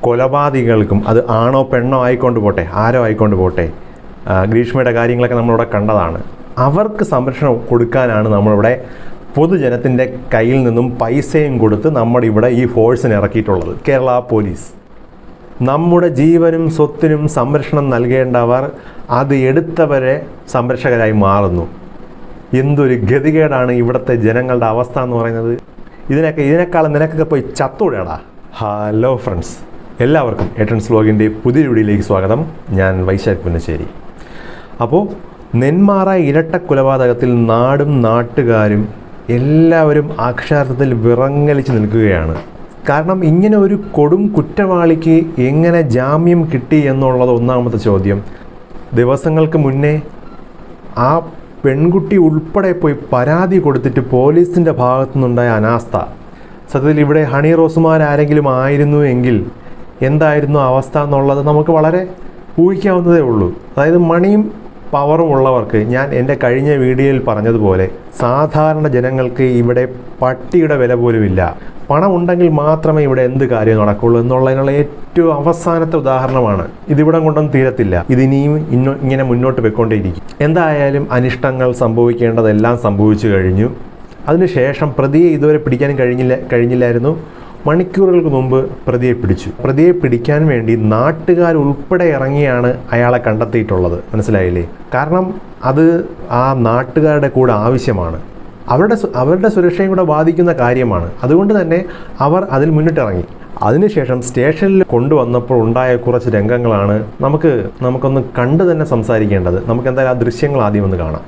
കൊലപാതകികൾക്കും, അത് ആണോ പെണ്ണോ ആയിക്കൊണ്ട് പോട്ടെ, ആരോ ആയിക്കൊണ്ട് പോട്ടെ, ഗ്രീഷ്മയുടെ കാര്യങ്ങളൊക്കെ നമ്മളിവിടെ കണ്ടതാണ്, അവർക്ക് സംരക്ഷണം കൊടുക്കാനാണ് നമ്മളിവിടെ പൊതുജനത്തിൻ്റെ കയ്യിൽ നിന്നും പൈസയും കൊടുത്ത് നമ്മുടെ ഇവിടെ ഈ ഫോഴ്സിനെ ഇറക്കിയിട്ടുള്ളത്. കേരള പോലീസ് നമ്മുടെ ജീവനും സ്വത്തിനും സംരക്ഷണം നൽകേണ്ടവർ അത് എടുത്തവരെ സംരക്ഷകരായി മാറുന്നു. എന്തൊരു ഗതികേടാണ് ഇവിടുത്തെ ജനങ്ങളുടെ അവസ്ഥ എന്ന് പറയുന്നത്. ഇതിനേക്കാളും നിനക്കൊക്കെ പോയി ചത്തൂടാടാ. ഹലോ ഫ്രണ്ട്സ്, എല്ലാവർക്കും ഏട്ടൻസ് വ്ലോഗിൻ്റെ പുതിയ വീഡിയോയിലേക്ക് സ്വാഗതം. ഞാൻ വൈശാഖ് പുന്നശ്ശേരി. അപ്പോൾ നെന്മാറ ഇരട്ട കൊലപാതകത്തിൽ നാടും നാട്ടുകാരും എല്ലാവരും അക്ഷരാർത്ഥത്തിൽ വിറങ്ങലിച്ച് നിൽക്കുകയാണ്. കാരണം ഇങ്ങനെ ഒരു കൊടും കുറ്റവാളിക്ക് എങ്ങനെ ജാമ്യം കിട്ടി എന്നുള്ളത് ഒന്നാമത്തെ ചോദ്യം. ദിവസങ്ങൾക്ക് മുന്നേ ആ പെൺകുട്ടി ഉൾപ്പെടെ പോയി പരാതി കൊടുത്തിട്ട് പോലീസിൻ്റെ ഭാഗത്തു നിന്നുണ്ടായ അനാസ്ഥ, സത്യത്തിൽ ഇവിടെ ഹണി റോസുമാരാരെങ്കിലും ആയിരുന്നു എങ്കിൽ എന്തായിരുന്നു അവസ്ഥ എന്നുള്ളത് നമുക്ക് വളരെ ഊഹിക്കാവുന്നതേ ഉള്ളൂ. അതായത് മണിയും പവറും ഉള്ളവർക്ക്, ഞാൻ എൻ്റെ കഴിഞ്ഞ വീഡിയോയിൽ പറഞ്ഞതുപോലെ, സാധാരണ ജനങ്ങൾക്ക് ഇവിടെ പട്ടിയുടെ വില പോലുമില്ല. പണം ഉണ്ടെങ്കിൽ മാത്രമേ ഇവിടെ എന്ത് കാര്യം നടക്കുള്ളൂ എന്നുള്ളതിനുള്ള ഏറ്റവും അവസാനത്തെ ഉദാഹരണമാണ്. ഇതിവിടെ കൊണ്ടൊന്നും തീരത്തില്ല. ഇതിനിയും ഇങ്ങനെ മുന്നോട്ട് പോയിക്കൊണ്ടേയിരിക്കും. എന്തായാലും അനിഷ്ടങ്ങൾ സംഭവിക്കേണ്ടതെല്ലാം സംഭവിച്ചു കഴിഞ്ഞു. അതിനുശേഷം പ്രതിയെ ഇതുവരെ പിടിക്കാൻ കഴിഞ്ഞില്ലായിരുന്നു. മണിക്കൂറുകൾക്ക് മുമ്പ് പ്രതിയെ പിടിച്ചു. പ്രതിയെ പിടിക്കാൻ വേണ്ടി നാട്ടുകാരുൾപ്പെടെ ഇറങ്ങിയാണ് അയാളെ കണ്ടെത്തിയിട്ടുള്ളത്. മനസ്സിലായില്ലേ? കാരണം അത് ആ നാട്ടുകാരുടെ കൂടെ ആവശ്യമാണ്. അവരുടെ സുരക്ഷയും കൂടെ ബാധിക്കുന്ന കാര്യമാണ്. അതുകൊണ്ട് തന്നെ അവർ അതിൽ മുന്നിട്ടിറങ്ങി. അതിനുശേഷം സ്റ്റേഷനിൽ കൊണ്ടുവന്നപ്പോൾ ഉണ്ടായ കുറച്ച് രംഗങ്ങളാണ് നമുക്കൊന്ന് കണ്ടു തന്നെ സംസാരിക്കേണ്ടത്. നമുക്ക് എന്തായാലും ആ ദൃശ്യങ്ങൾ ആദ്യം ഒന്ന് കാണാം.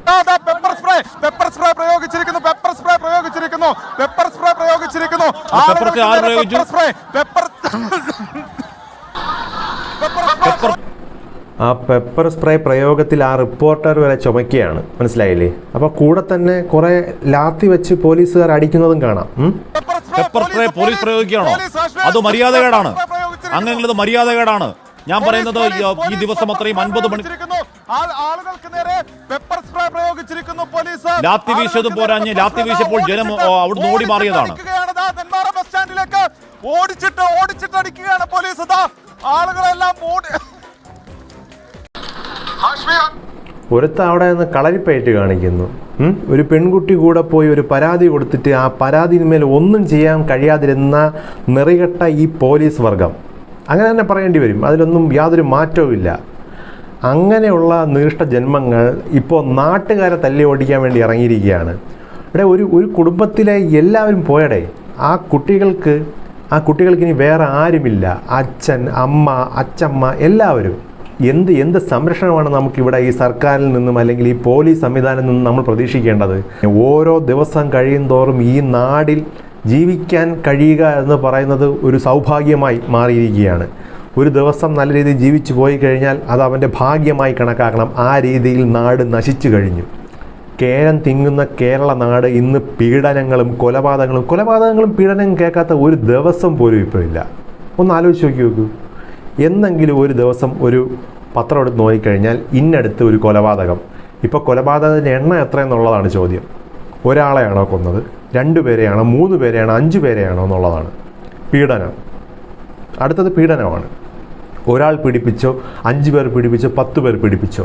പെപ്പർ സ്പ്രേ പ്രയോഗിച്ചിരിക്കുന്നു. ആ പെപ്പർ സ്പ്രേ പ്രയോഗത്തിൽ ആ റിപ്പോർട്ടർ വരെ ചുമക്കുകയാണ്. മനസ്സിലായില്ലേ? അപ്പൊ കൂടെ തന്നെ കുറെ ലാത്തി വെച്ച് പോലീസുകാർ അടിക്കുന്നതും കാണാം. പെപ്പർ സ്പ്രേ പോലീസ് പ്രയോഗിക്കുകയാണോ? അത് മര്യാദകേടാണ്. അങ്ങനെയുള്ളത് മര്യാദകേടാണ്. ഞാൻ പറയുന്നത് ഈ ദിവസം അത്രയും 50 മണി ആളുകൾക്ക് നേരെ പെപ്പർ സ്പ്രേ പ്രയോഗിച്ചിരിക്കുന്നു പോലീസ്. ലാത്തി വീശതും പോരാഞ്ഞ് ലാത്തി വീശപ്പോൾ ജനം അവിടുന്ന് ഓടി മാറിയതാണ്. നെന്മാറ ബസ് സ്റ്റാൻഡിലേക്ക് ഓടിച്ചിട്ട് അടിക്കുകയാണ് പോലീസ്. ആളുകളെല്ലാം ഒരുത്ത അവിടെ നിന്ന് കളരിപ്പയറ്റ് കാണിക്കുന്നു. ഒരു പെൺകുട്ടി കൂടെ പോയി ഒരു പരാതി കൊടുത്തിട്ട് ആ പരാതിന്മേൽ ഒന്നും ചെയ്യാൻ കഴിയാതിരുന്ന നെറികെട്ട ഈ പോലീസ് വർഗം, അങ്ങനെ തന്നെ പറയേണ്ടി വരും. അതിലൊന്നും യാതൊരു മാറ്റവും ഇല്ല. അങ്ങനെയുള്ള നികൃഷ്ട ജന്മങ്ങൾ ഇപ്പോൾ നാട്ടുകാരെ തല്ലി ഓടിക്കാൻ വേണ്ടി ഇറങ്ങിയിരിക്കുകയാണ്. ഇവിടെ ഒരു കുടുംബത്തിലെ എല്ലാവരും പോയടേ. ആ കുട്ടികൾക്ക് ഇനി വേറെ ആരുമില്ല. അച്ഛൻ, അമ്മ, അച്ചമ്മ, എല്ലാവരും. എന്ത് സംരക്ഷണമാണ് നമുക്കിവിടെ ഈ സർക്കാരിൽ നിന്നും അല്ലെങ്കിൽ ഈ പോലീസ് സംവിധാനത്തിൽ നിന്നും നമ്മൾ പ്രതീക്ഷിക്കേണ്ടത്? ഓരോ ദിവസം കഴിയും തോറും ഈ നാടിൽ ജീവിക്കാൻ കഴിയുക എന്ന് പറയുന്നത് ഒരു സൗഭാഗ്യമായി മാറിയിരിക്കുകയാണ്. ഒരു ദിവസം നല്ല രീതിയിൽ ജീവിച്ചു പോയി കഴിഞ്ഞാൽ അത് അവൻ്റെ ഭാഗ്യമായി കണക്കാക്കണം. ആ രീതിയിൽ നാട് നശിച്ചു കഴിഞ്ഞു. കേരം തിങ്ങുന്ന കേരള നാട് ഇന്ന് പീഡനങ്ങളും കൊലപാതകങ്ങളും പീഡനങ്ങളും കേൾക്കാത്ത ഒരു ദിവസം പോലും ഇപ്പോൾ ഇല്ല. ഒന്ന് ആലോചിച്ച് നോക്കൂ. എന്നെങ്കിലും ഒരു ദിവസം ഒരു പത്രം എടുത്ത് നോക്കിക്കഴിഞ്ഞാൽ ഇന്നടുത്ത് ഒരു കൊലപാതകം. ഇപ്പോൾ കൊലപാതകത്തിൻ്റെ എണ്ണം എത്രയെന്നുള്ളതാണ് ചോദ്യം. ഒരാളെയാണോ കൊന്നത്? 2 പേരെയാണോ? 3 പേരെയാണോ? 5 പേരെയാണോ എന്നുള്ളതാണ് പീഡനം. അടുത്തത് പീഡനമാണ്. ഒരാൾ പീഡിപ്പിച്ചോ, 5 പേർ പീഡിപ്പിച്ചോ, 10 പേർ പീഡിപ്പിച്ചോ,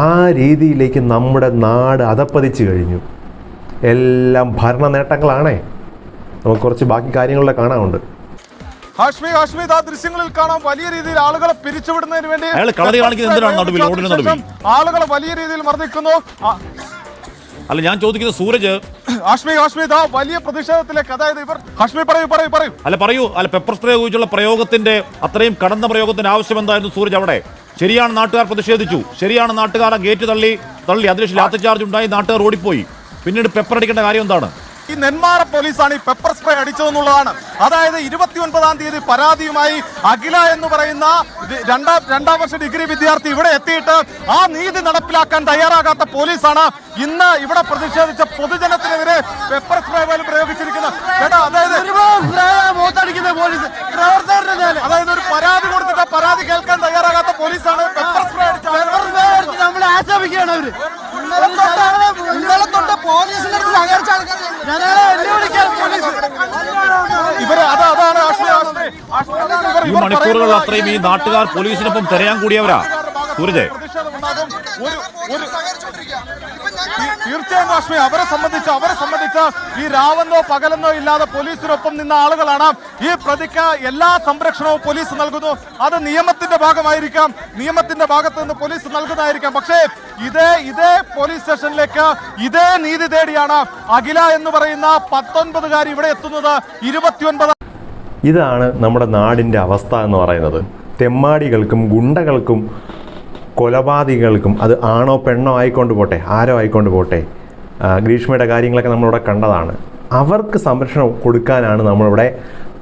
ആ രീതിയിലേക്ക് നമ്മുടെ നാട് അധപ്പതിച്ചു കഴിഞ്ഞു. എല്ലാം ഭരണ നേട്ടങ്ങളാണേ. നമുക്ക് കുറച്ച് ബാക്കി കാര്യങ്ങളിലൂടെ കാണാനുണ്ട്. ദൃശ്യങ്ങളിൽ കാണാം വലിയ രീതിയിൽ ആളുകളെ പിരിച്ചുവിടുന്നതിന് വേണ്ടി ആളുകളെ വലിയ രീതിയിൽ മർദ്ദിക്കുന്നു. അല്ല, ഞാൻ ചോദിക്കുന്നത് സൂരജ്, വലിയ പ്രതിഷേധത്തിലേക്ക്, അതായത് ഇവർ പറയൂ പെപ്പർ സ്പ്രേ ഉപയോഗിച്ചുള്ള പ്രയോഗത്തിന്റെ അത്രയും കടന്ന പ്രയോഗത്തിന്റെ ആവശ്യം എന്തായിരുന്നു സൂരജ്? അവിടെ ശരിയാണ്, നാട്ടുകാർ പ്രതിഷേധിച്ചു. ശരിയാണ്, നാട്ടുകാർ ഗേറ്റ് തള്ളി അതിൽ ലാത്തി ചാർജ് ഉണ്ടായി, നാട്ടുകാർ ഓടിപ്പോയി. പിന്നീട് പെപ്പർ അടിക്കേണ്ട കാര്യം എന്താണ്? ഈ നെന്മാറ പോലീസാണ് ഈ പെപ്പർ സ്പ്രേ അടിച്ചതെന്നുള്ളതാണ്. അതായത് 29-ാം തീയതി പരാതിയുമായി അഖില എന്ന് പറയുന്ന രണ്ടാം വർഷ ഡിഗ്രി വിദ്യാർത്ഥി ഇവിടെ എത്തിയിട്ട് ആ നീതി നടപ്പിലാക്കാൻ തയ്യാറാകാത്ത പോലീസാണ് ഇന്ന് ഇവിടെ പ്രതിഷേധിച്ച പൊതുജനത്തിനെതിരെ പെപ്പർ സ്പ്രേ പോലും പ്രയോഗിച്ചിരിക്കുന്നത്. അതായത് ഒരു പരാതി കൊടുത്തിട്ട് പരാതി കേൾക്കാൻ തയ്യാറാകാത്ത പോലീസാണ് പെപ്പർ സ്പ്രേ അടിച്ചത്. ഇവര് അതാണ് ഈ മണിക്കൂറുകൾ അത്രയും ഈ നാട്ടുകാർ പോലീസിനൊപ്പം തിരയാൻ കൂടിയവരാ സൂരജ്. തീർച്ചയായും കാശ്മീർ അവരെ സംബന്ധിച്ച് ഈ രാവെന്നോ പകലെന്നോ ഇല്ലാതെ പോലീസിനൊപ്പം നിന്ന ആളുകളാണ്. ഈ പ്രതിക്ക് എല്ലാ സംരക്ഷണവും പോലീസ് നൽകുന്നു. അത് നിയമത്തിന്റെ ഭാഗമായിരിക്കാം, നിയമത്തിന്റെ ഭാഗത്ത് നിന്ന് പോലീസ് നൽകുന്നതായിരിക്കാം. പക്ഷേ ഇതേ പോലീസ് സ്റ്റേഷനിലേക്ക് ഇതേ നീതി തേടിയാണ് അഖില എന്ന് പറയുന്ന 19കാരി ഇവിടെ എത്തുന്നത്. 29 ഇതാണ് നമ്മുടെ നാടിൻ്റെ അവസ്ഥ എന്ന് പറയുന്നത്. തെമ്മാടികൾക്കും ഗുണ്ടകൾക്കും കൊലപാതകികൾക്കും, അത് ആണോ പെണ്ണോ ആയിക്കൊണ്ട് പോട്ടെ, ആരോ ആയിക്കൊണ്ട് പോട്ടെ, ഗ്രീഷ്മയുടെ കാര്യങ്ങളൊക്കെ നമ്മളിവിടെ കണ്ടതാണ്. അവർക്ക് സംരക്ഷണം കൊടുക്കാനാണ് നമ്മളിവിടെ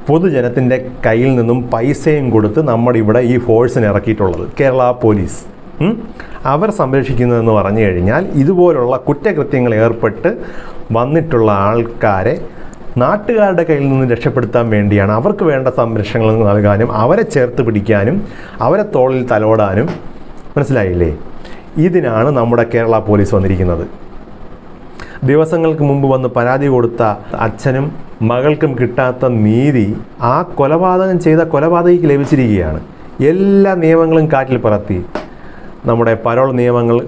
പൊതുജനത്തിൻ്റെ കയ്യിൽ നിന്നും പൈസയും കൊടുത്ത് നമ്മുടെ ഇവിടെ ഈ ഫോഴ്സിന് ഇറക്കിയിട്ടുള്ളത്, കേരള പോലീസ്. അവർ സംരക്ഷിക്കുന്നതെന്ന് പറഞ്ഞു കഴിഞ്ഞാൽ ഇതുപോലുള്ള കുറ്റകൃത്യങ്ങൾ ഏർപ്പെട്ട് വന്നിട്ടുള്ള ആൾക്കാരെ നാട്ടുകാരുടെ കയ്യിൽ നിന്ന് രക്ഷപ്പെടുത്താൻ വേണ്ടിയാണ്. അവർക്ക് വേണ്ട സംരക്ഷണങ്ങൾ നൽകാനും അവരെ ചേർത്ത് പിടിക്കാനും അവരെ തോളിൽ തലോടാനും, മനസ്സിലായില്ലേ? ഇതിനാണ് നമ്മുടെ കേരള പോലീസ് വന്നിരിക്കുന്നത്. ദിവസങ്ങൾക്ക് മുമ്പ് വന്ന് പരാതി കൊടുത്ത അച്ഛനും മകൾക്കും കിട്ടാത്ത നീതി ആ കൊലപാതകം ചെയ്ത കൊലപാതകിക്ക് ലഭിച്ചിരിക്കുകയാണ്. എല്ലാ നിയമങ്ങളും കാറ്റിൽ പറത്തി നമ്മുടെ പരോൾ നിയമങ്ങൾ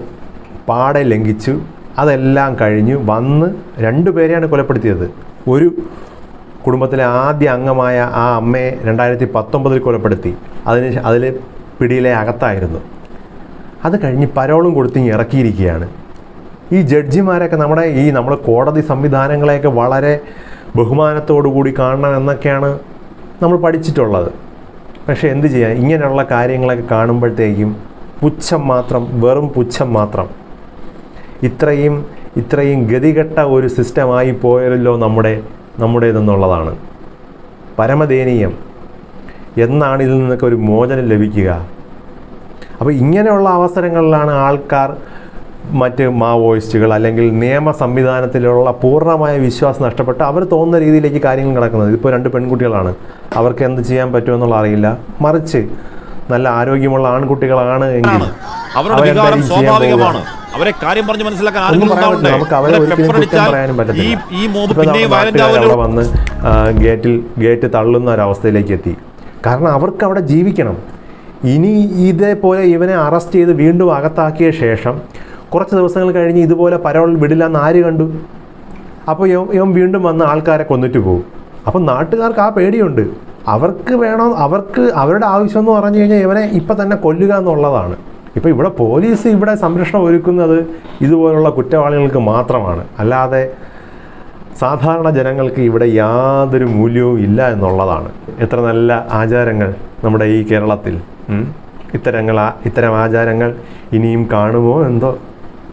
പാടെ ലംഘിച്ചു. അതെല്ലാം കഴിഞ്ഞ് വന്ന് 2 പേരെയാണ് കൊലപ്പെടുത്തിയത്. ഒരു കുടുംബത്തിലെ ആദ്യ അംഗമായ ആ അമ്മയെ 2019 കൊലപ്പെടുത്തി. അതിൽ പിടിയിലെ അകത്തായിരുന്നു. അത് കഴിഞ്ഞ് പരോളും കൊടുത്ത് ഇറക്കിയിരിക്കുകയാണ്. ഈ ജഡ്ജിമാരൊക്കെ നമ്മുടെ കോടതി സംവിധാനങ്ങളെയൊക്കെ വളരെ ബഹുമാനത്തോടു കൂടി കാണണം എന്നൊക്കെയാണ് നമ്മൾ പഠിച്ചിട്ടുള്ളത്. പക്ഷേ എന്ത് ചെയ്യാൻ, ഇങ്ങനെയുള്ള കാര്യങ്ങളൊക്കെ കാണുമ്പോഴത്തേക്കും പുച്ഛം മാത്രം, വെറും പുച്ഛം മാത്രം. ഇത്രയും ഗതികെട്ട ഒരു സിസ്റ്റമായി പോയല്ലോ നമ്മുടേതെന്നുള്ളതാണ്. പരമദയനീയം. എന്നാണ് ഇതിൽ നിന്നൊക്കെ ഒരു മോചനം ലഭിക്കുക? അപ്പോൾ ഇങ്ങനെയുള്ള അവസരങ്ങളിലാണ് ആൾക്കാർ മറ്റ് മാവോയിസ്റ്റുകൾ അല്ലെങ്കിൽ നിയമ സംവിധാനത്തിലുള്ള പൂർണ്ണമായ വിശ്വാസം നഷ്ടപ്പെട്ട് അവർ തോന്നുന്ന രീതിയിലേക്ക് കാര്യങ്ങൾ നടക്കുന്നത്. ഇതിപ്പോൾ 2 പെൺകുട്ടികളാണ്, അവർക്ക് എന്ത് ചെയ്യാൻ പറ്റുമെന്നുള്ള അറിയില്ല. മറിച്ച് നല്ല ആരോഗ്യമുള്ള ആൺകുട്ടികളാണ് എങ്കിൽ അവരെ കാര്യം പറഞ്ഞ് മനസ്സിലാക്കാൻ നമുക്ക് അവരെ ഒരിക്കലും കുറ്റം പറയാനും പറ്റത്തില്ല. അവിടെ വന്ന് ഗേറ്റ് തള്ളുന്ന ഒരവസ്ഥയിലേക്ക് എത്തി. കാരണം അവർക്ക് അവിടെ ജീവിക്കണം. ഇനി ഇതേപോലെ ഇവനെ അറസ്റ്റ് ചെയ്ത് വീണ്ടും അകത്താക്കിയ ശേഷം കുറച്ച് ദിവസങ്ങൾ കഴിഞ്ഞ് ഇതുപോലെ പരോൾ വിടില്ല എന്ന് ആര് കണ്ടു? അപ്പോൾ ഇവൻ വീണ്ടും വന്ന് ആൾക്കാരെ കൊന്നിട്ട് പോകും. അപ്പം നാട്ടുകാർക്ക് ആ പേടിയുണ്ട്. അവർക്ക് അവരുടെ ആവശ്യം എന്ന് പറഞ്ഞു കഴിഞ്ഞാൽ ഇവനെ ഇപ്പം തന്നെ കൊല്ലുക എന്നുള്ളതാണ്. ഇപ്പോൾ ഇവിടെ പോലീസ് ഇവിടെ സംരക്ഷണം ഒരുക്കുന്നത് ഇതുപോലുള്ള കുറ്റവാളികൾക്ക് മാത്രമാണ്. അല്ലാതെ സാധാരണ ജനങ്ങൾക്ക് ഇവിടെ യാതൊരു മൂല്യവും ഇല്ല എന്നുള്ളതാണ്. എത്ര നല്ല ആചാരങ്ങൾ നമ്മുടെ ഈ കേരളത്തിൽ. ഇത്തരം ആചാരങ്ങൾ ഇനിയും കാണുമോ എന്തോ.